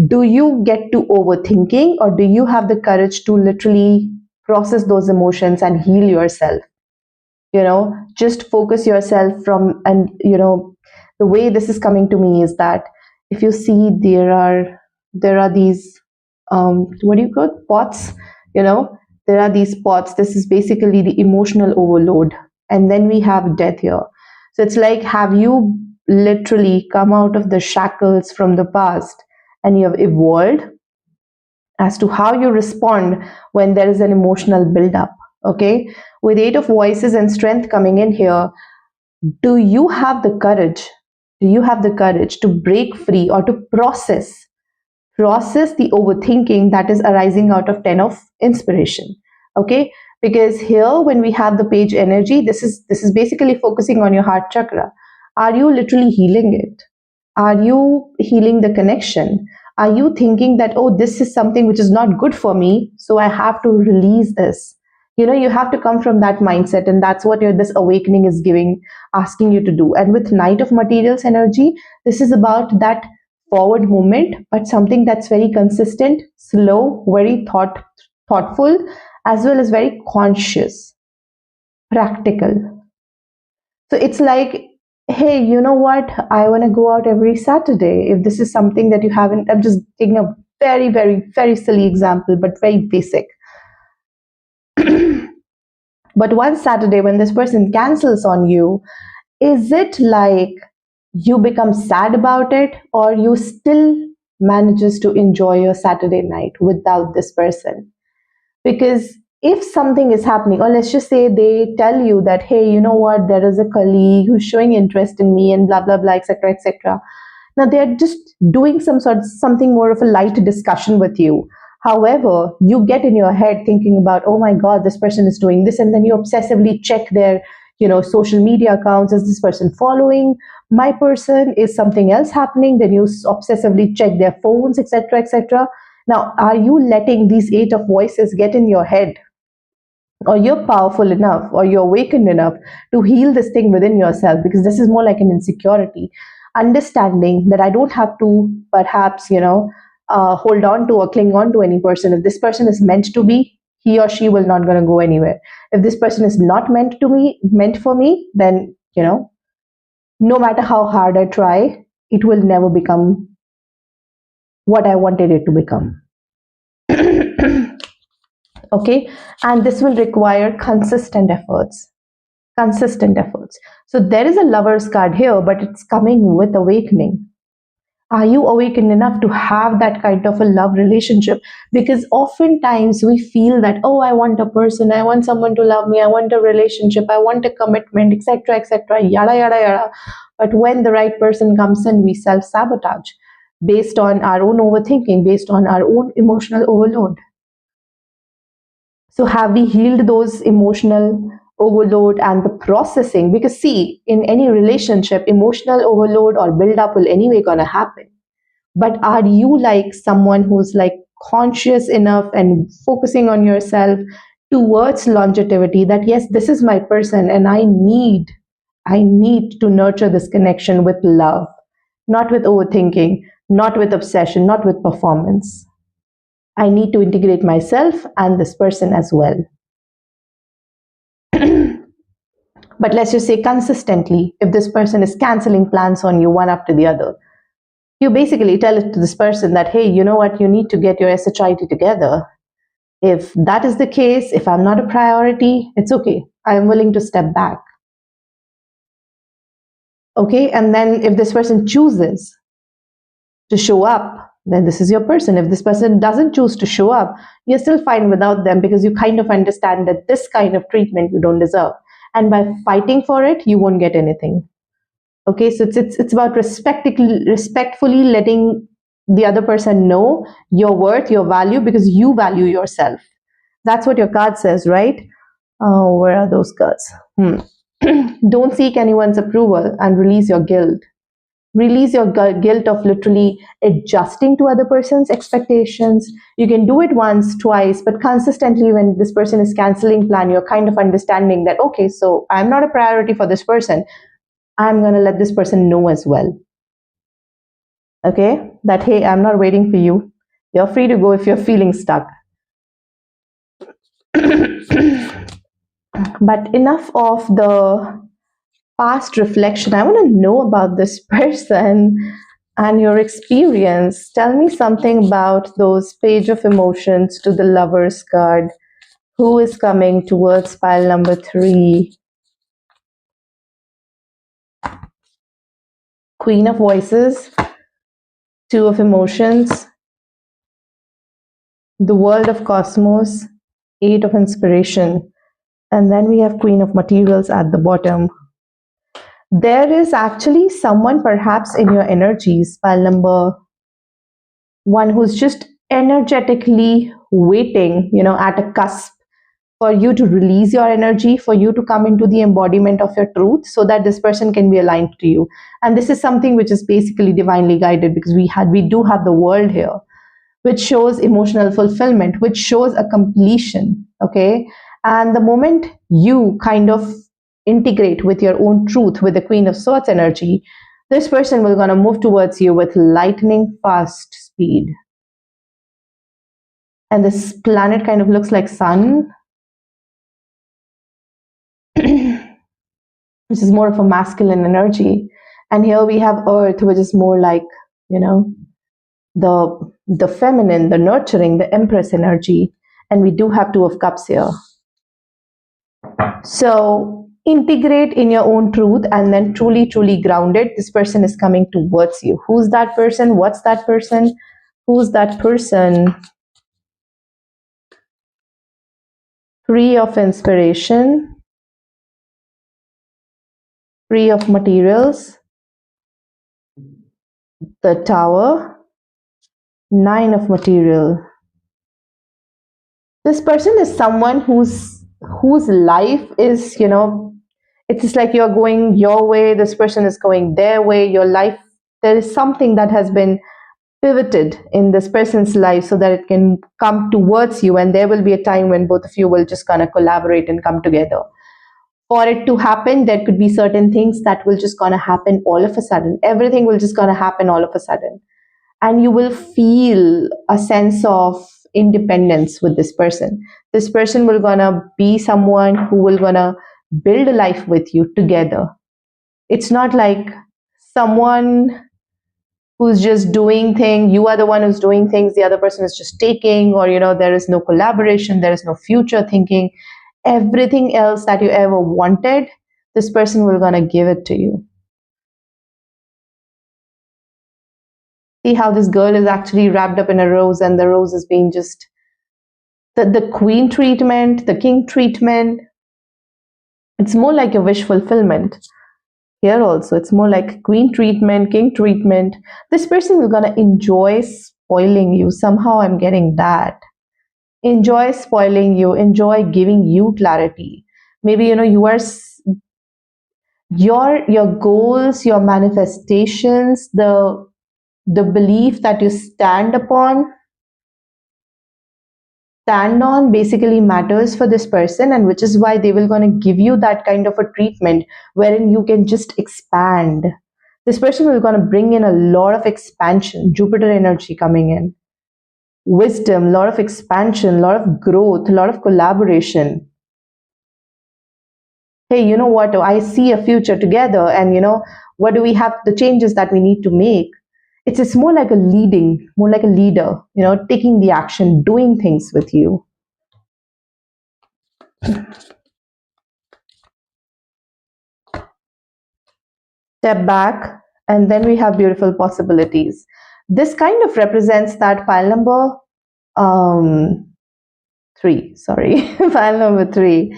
do you get to overthinking, or do you have the courage to literally process those emotions and heal yourself? Just focus yourself from, and the way this is coming to me is that if you see, there are these, what do you call it? Pots. you know there are these pots. This is basically the emotional overload, and then we have death here. So it's like, have you literally come out of the shackles from the past, and you have evolved as to how you respond when there is an emotional buildup? Okay, with Eight of Voices and Strength coming in here, do you have the courage? Do you have the courage to break free, or to process the overthinking that is arising out of 10 of inspiration? Okay, because here when we have the page energy, this is basically focusing on your heart chakra. Are you literally healing it? Are you healing the connection? Are you thinking that, oh, this is something which is not good for me, so I have to release this? You have to come from that mindset, and that's what this awakening is asking you to do. And with Knight of Materials energy, this is about that forward movement, but something that's very consistent, slow, very thoughtful, as well as very conscious, practical. So it's like, hey, you know what? I want to go out every Saturday. If this is something that you haven't, I'm just taking a very, very, very silly example, but very basic. But one Saturday, when this person cancels on you, is it like you become sad about it, or you still manages to enjoy your Saturday night without this person? Because if something is happening, or let's just say they tell you that, hey, you know what, there is a colleague who's showing interest in me and blah blah blah, etc., etc. Now they're just doing something more of a light discussion with you. However, you get in your head thinking about, oh my god, this person is doing this, and then you obsessively check their social media accounts. Is this person following my person? Is something else happening? Then you obsessively check their phones, etc., etc. Now, are you letting these Eight of Voices get in your head? Or you're powerful enough, or you're awakened enough to heal this thing within yourself? Because this is more like an insecurity. Understanding that I don't have to perhaps, hold on to or cling on to any person. If this person is meant to be, he or she will not going to go anywhere. If this person is not meant for me, then, no matter how hard I try, it will never become what I wanted it to become. Okay, and this will require consistent efforts. So there is a Lover's card here, but it's coming with awakening. Are you awakened enough to have that kind of a love relationship? Because oftentimes we feel that, oh, I want a person, I want someone to love me, I want a relationship, I want a commitment, etc., yada, yada, yada. But when the right person comes in, we self sabotage based on our own overthinking, based on our own emotional overload. So, have we healed those emotional overload and the processing? Because, see, in any relationship, emotional overload or build-up will anyway gonna happen. But are you like someone who's like conscious enough and focusing on yourself towards longevity that yes, this is my person and I need to nurture this connection with love, not with overthinking, not with obsession, not with performance. I need to integrate myself and this person as well. But let's just say consistently, if this person is canceling plans on you one after the other, you basically tell it to this person that, hey, you know what, you need to get your SHIT together. If that is the case, if I'm not a priority, it's okay. I am willing to step back. Okay. And then if this person chooses to show up, then this is your person. If this person doesn't choose to show up, you're still fine without them because you kind of understand that this kind of treatment you don't deserve. And by fighting for it, you won't get anything. Okay, so it's about respectfully letting the other person know your worth, your value, because you value yourself. That's what your card says, right? Oh, where are those cards? Don't seek anyone's approval and release your guilt. Release your guilt of literally adjusting to other person's expectations. You can do it once, twice, but consistently when this person is canceling plan, you're kind of understanding that, okay, so I'm not a priority for this person. I'm going to let this person know as well. Okay, that hey, I'm not waiting for you. You're free to go if you're feeling stuck. But enough of the past reflection. I want to know about this person and your experience. Tell me something about those page of emotions to the lovers card. Who is coming towards pile number 3? Queen of voices, 2 of emotions, the world of cosmos, 8 of inspiration. And then we have Queen of Materials at the bottom. There is actually someone perhaps in your energies, pile number 1, who's just energetically waiting, at a cusp for you to release your energy, for you to come into the embodiment of your truth so that this person can be aligned to you. And this is something which is basically divinely guided because we do have the world here, which shows emotional fulfillment, which shows a completion. Okay. And the moment you kind of integrate with your own truth, with the Queen of Swords energy, this person will gonna move towards you with lightning fast speed. And this planet kind of looks like sun, which is more of a masculine energy. And here we have Earth, which is more like, the feminine, the nurturing, the Empress energy. And we do have Two of Cups here. So integrate in your own truth and then truly, truly grounded. This person is coming towards you. Who's that person? What's that person? Who's that person? 3 of inspiration, 3 of materials, the Tower, 9 of material. This person is someone whose life is, it's just like you're going your way, this person is going their way. Your life, there is something that has been pivoted in this person's life so that it can come towards you, and there will be a time when both of you will just kind of collaborate and come together. For it to happen, there could be certain things that will just gonna happen all of a sudden. Everything will just gonna happen all of a sudden, and you will feel a sense of independence with this person. This person will gonna be someone who will gonna build a life with you together. It's not like someone who's just doing things, you are the one who's doing things, the other person is just taking, or there is no collaboration, there is no future thinking. Everything else that you ever wanted, this person will gonna give it to you. See how this girl is actually wrapped up in a rose, and the rose is being just the queen treatment, the king treatment. It's more like a wish fulfillment. Here also, it's more like queen treatment, king treatment. This person is gonna enjoy spoiling you. Somehow I'm getting that. Enjoy spoiling you, enjoy giving you clarity. Maybe you are your goals, your manifestations, the belief that you stand on basically matters for this person, and which is why they will going to give you that kind of a treatment wherein you can just expand. This person will going to bring in a lot of expansion, Jupiter energy coming in, wisdom, a lot of expansion, a lot of growth, a lot of collaboration. Hey, you know what, I see a future together, and what do we have, the changes that we need to make. It's more like a leading, more like a leader, taking the action, doing things with you. Step back, and then we have beautiful possibilities. This kind of represents that pile number um, 3, sorry, file number 3.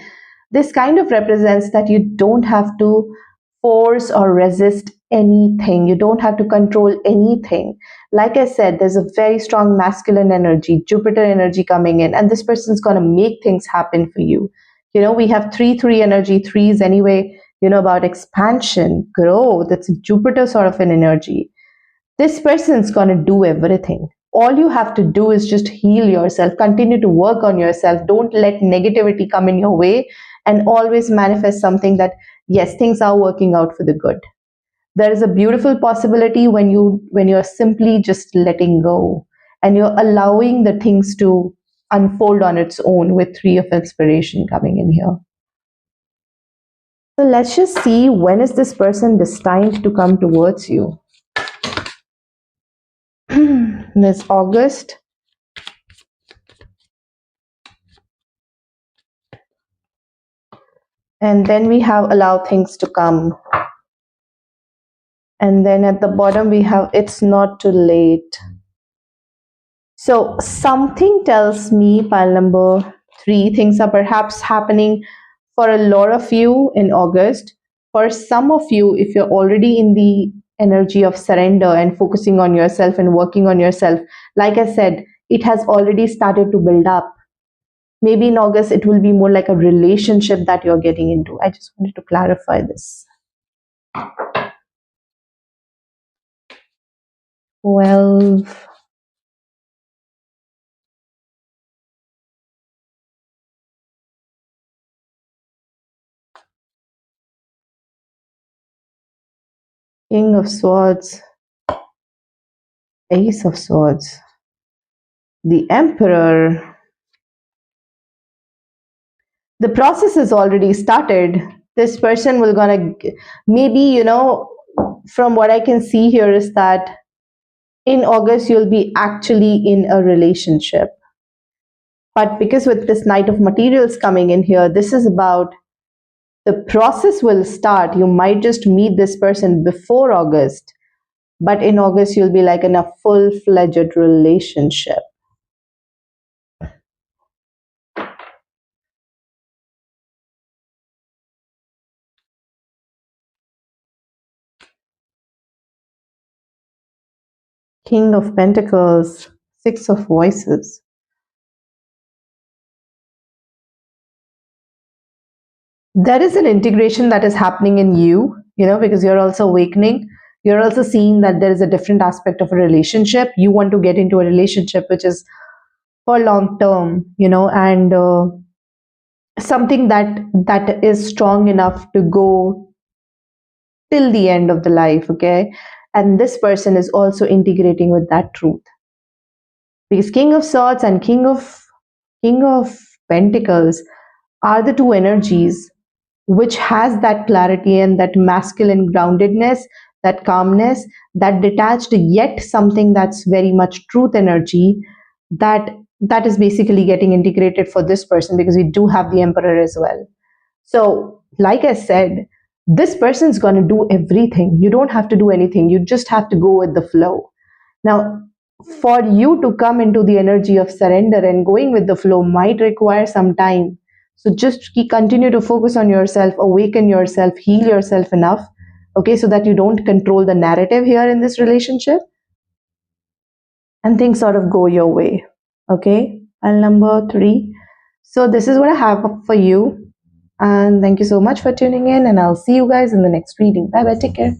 This kind of represents that you don't have to force or resist anything. You don't have to control anything. Like I said, there's a very strong masculine energy, Jupiter energy coming in, and this person's going to make things happen for you. We have 3 3 energy, threes anyway, about expansion, growth. It's Jupiter sort of an energy. This person's going to do everything. All you have to do is just heal yourself, continue to work on yourself. Don't let negativity come in your way, and always manifest something that, yes, things are working out for the good. There is a beautiful possibility when you're simply just letting go, and you're allowing the things to unfold on its own, with 3 of inspiration coming in here. So let's just see, when is this person destined to come towards you? This August. And then we have allow things to come. And then at the bottom we have it's not too late. So something tells me, pile number 3, things are perhaps happening for a lot of you in August. For some of you, if you're already in the energy of surrender and focusing on yourself and working on yourself, like I said, it has already started to build up. Maybe in August, it will be more like a relationship that you're getting into. I just wanted to clarify this. 12. King of Swords, Ace of Swords, the Emperor. The process has already started. This person will gonna, maybe, from what I can see here is that in August you'll be actually in a relationship. But because with this Knight of Materials coming in here, this is about the process will start. You might just meet this person before August, but in August you'll be like in a full-fledged relationship. King of Pentacles, Six of Voices. There is an integration that is happening in you, because you're also awakening. You're also seeing that there is a different aspect of a relationship. You want to get into a relationship which is for long term, and something that is strong enough to go till the end of the life, okay? And this person is also integrating with that truth. Because King of Swords and King of Pentacles are the 2 energies which has that clarity and that masculine groundedness, that calmness, that detached yet something that's very much truth energy, that is basically getting integrated for this person, because we do have the Emperor as well. So like I said, this person's going to do everything. You don't have to do anything. You just have to go with the flow. Now, for you to come into the energy of surrender and going with the flow might require some time. So just continue to focus on yourself, awaken yourself, heal yourself enough, okay, so that you don't control the narrative here in this relationship and things sort of go your way. Okay, and number three. So this is what I have for you. And thank you so much for tuning in, and I'll see you guys in the next reading. Bye bye, take care.